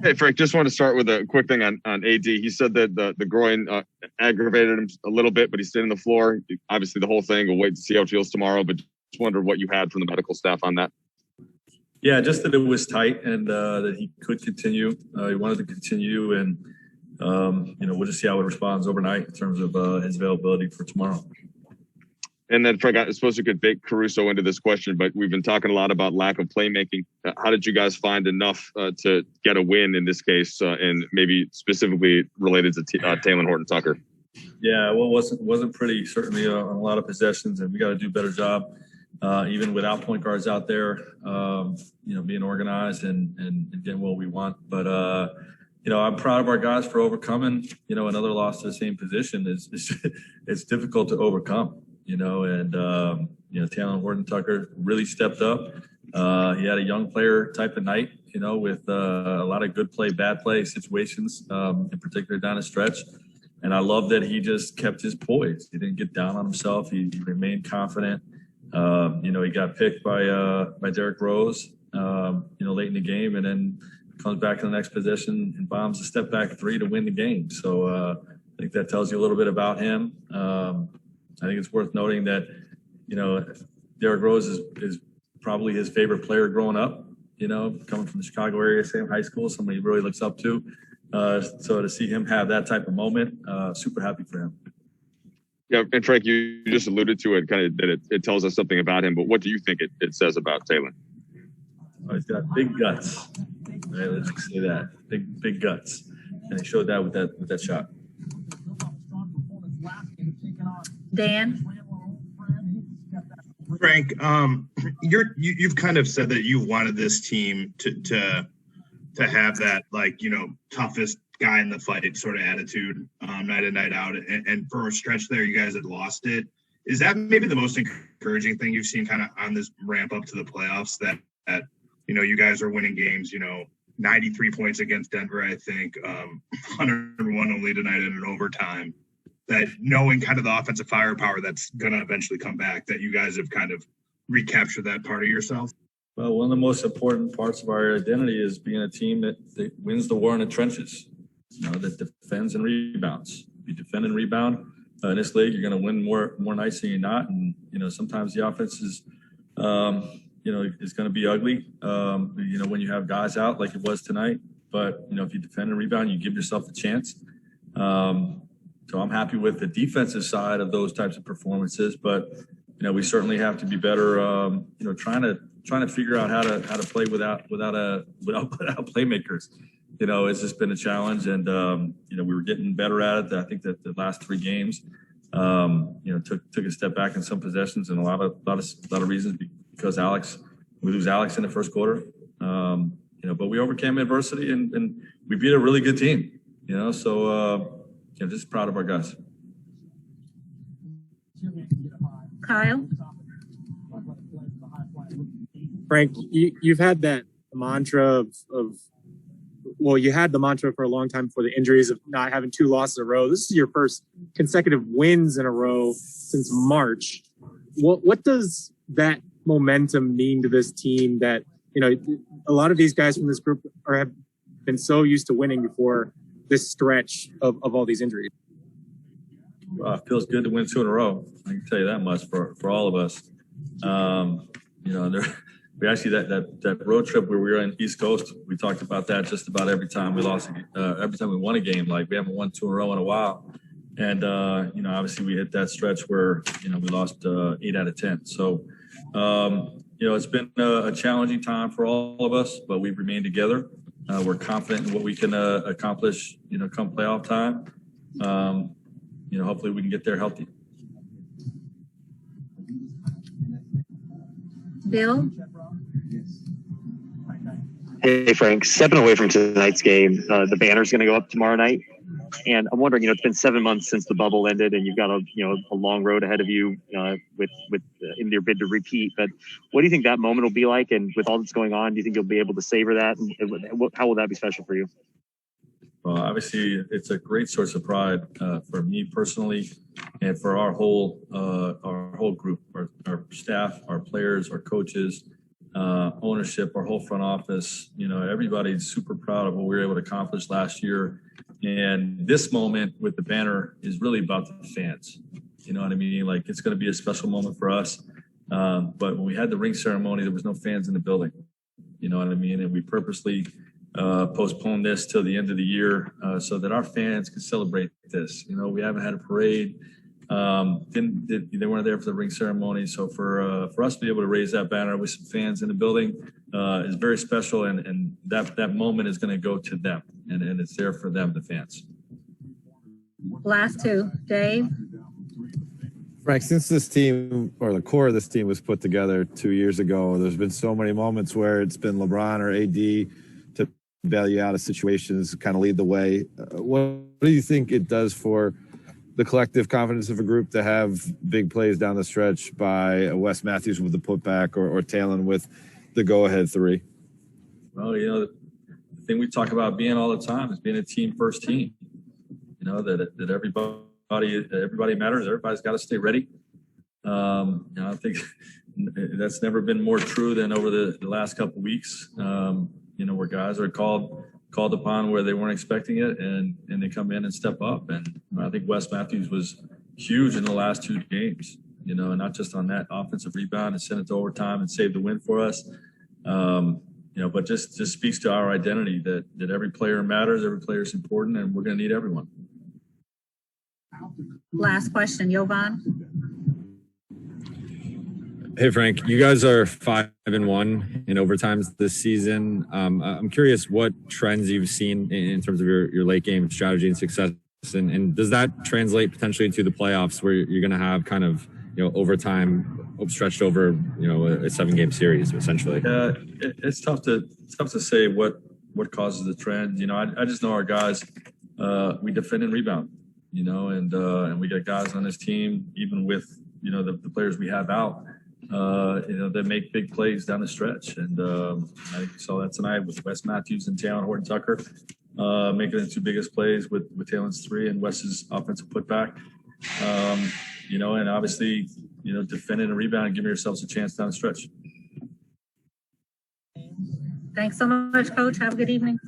Hey, Frank, just want to start with a quick thing on AD. He said that the groin aggravated him a little bit, but he stayed on the floor. Obviously, the whole thing, we'll wait to see how it feels tomorrow, but just wondered what you had from the medical staff on that. Yeah, just that it was tight and that he could continue. He wanted to continue, and, we'll just see how it responds overnight in terms of his availability for tomorrow. And then, Frank, I suppose you could bake Caruso into this question, but we've been talking a lot about lack of playmaking. How did you guys find enough to get a win in this case, and maybe specifically related to Talen Horton-Tucker? Yeah, well, it wasn't pretty, certainly on a lot of possessions, and we got to do a better job, even without point guards out there, being organized and getting what we want. But, I'm proud of our guys for overcoming, another loss to the same position. It's difficult to overcome. Talen Horton-Tucker really stepped up. He had a young player type of night, with a lot of good play, bad play situations, in particular down the stretch. And I love that he just kept his poise. He didn't get down on himself. He remained confident. He got picked by Derrick Rose, late in the game, and then comes back in the next possession and bombs a step back three to win the game. So I think that tells you a little bit about him. I think it's worth noting that, Derrick Rose is probably his favorite player growing up, coming from the Chicago area, same high school, somebody he really looks up to. So to see him have that type of moment, super happy for him. Yeah, and Frank, you just alluded to it, kind of that it tells us something about him, but what do you think it says about Talen? Oh, he's got big guts. Right, let's just say that. Big guts. And he showed that with that shot. Dan? Frank, you've kind of said that you wanted this team to have that, toughest guy in the fight sort of attitude, night in, night out. And for a stretch there, you guys had lost it. Is that maybe the most encouraging thing you've seen kind of on this ramp up to the playoffs, that you guys are winning games, 93 points against Denver, I think, 101 only tonight in an overtime, that knowing kind of the offensive firepower that's going to eventually come back, that you guys have kind of recaptured that part of yourself? Well, one of the most important parts of our identity is being a team that wins the war in the trenches, that defends and rebounds. If you defend and rebound in this league, you're going to win more nights than you're not. And, sometimes the offense is, is going to be ugly, when you have guys out like it was tonight. But, if you defend and rebound, you give yourself a chance. So I'm happy with the defensive side of those types of performances, but we certainly have to be better. Trying to figure out how to play without playmakers. It's just been a challenge, and we were getting better at it. I think that the last three games, took a step back in some possessions, and a lot of reasons because we lose Alex in the first quarter. But we overcame adversity and we beat a really good team. So. Just proud of our guys. Kyle? Frank, you've had that mantra you had the mantra for a long time before the injuries of not having two losses in a row. This is your first consecutive wins in a row since March. What does that momentum mean to this team that, a lot of these guys from this group have been so used to winning before this stretch of all these injuries? Well, it feels good to win two in a row. I can tell you that much for all of us. We actually, that road trip where we were in East Coast, we talked about that just about every time we lost, every time we won a game. Like, we haven't won two in a row in a while. And, obviously we hit that stretch where, we lost 8 out of 10. So, it's been a challenging time for all of us, but we've remained together. We're confident in what we can accomplish, come playoff time. Hopefully we can get there healthy. Bill? Hey, Frank. Stepping away from tonight's game, the banner's going to go up tomorrow night. And I'm wondering, it's been 7 months since the bubble ended, and you've got a long road ahead of you with in your bid to repeat. But what do you think that moment will be like? And with all that's going on, do you think you'll be able to savor that? And how will that be special for you? Well, obviously, it's a great source of pride for me personally, and for our whole group, our staff, our players, our coaches. ownership, our whole front office, everybody's super proud of what we were able to accomplish last year. And this moment with the banner is really about the fans. You know what I mean? Like, it's going to be a special moment for us. But when we had the ring ceremony, there was no fans in the building. You know what I mean? And we purposely postponed this till the end of the year so that our fans could celebrate this. We haven't had a parade. They weren't there for the ring ceremony. So for us to be able to raise that banner with some fans in the building is very special. And that moment is going to go to them. And it's there for them, the fans. Last two, Dave. Frank, since this team or the core of this team was put together 2 years ago, there's been so many moments where it's been LeBron or AD to bail you out of situations, kind of lead the way. What do you think it does for the collective confidence of a group to have big plays down the stretch by Wes Matthews with the putback or Talon with the go-ahead three? Well, the thing we talk about being all the time is being a team first team. That everybody matters. Everybody's got to stay ready. I think that's never been more true than over the last couple of weeks. Where guys are called upon where they weren't expecting it, and they come in and step up. And I think Wes Matthews was huge in the last two games. And not just on that offensive rebound and sent it to overtime and saved the win for us. But just speaks to our identity that every player matters, every player is important, and we're going to need everyone. Last question, Jovan. Hey, Frank, you guys are 5-1 in overtimes this season. I'm curious what trends you've seen in terms of your late game strategy and success. And does that translate potentially to the playoffs where you're going to have kind of, overtime stretched over, a 7-game series essentially? It's tough to say what causes the trend. I just know our guys, we defend and rebound. And we got guys on this team, even with, the players we have out, that make big plays down the stretch. And I saw that tonight with Wes Matthews and Talon Horton-Tucker making the two biggest plays with Talon's three and Wes's offensive putback. And obviously, defending and rebounding, giving yourselves a chance down the stretch. Thanks so much, Coach. Have a good evening.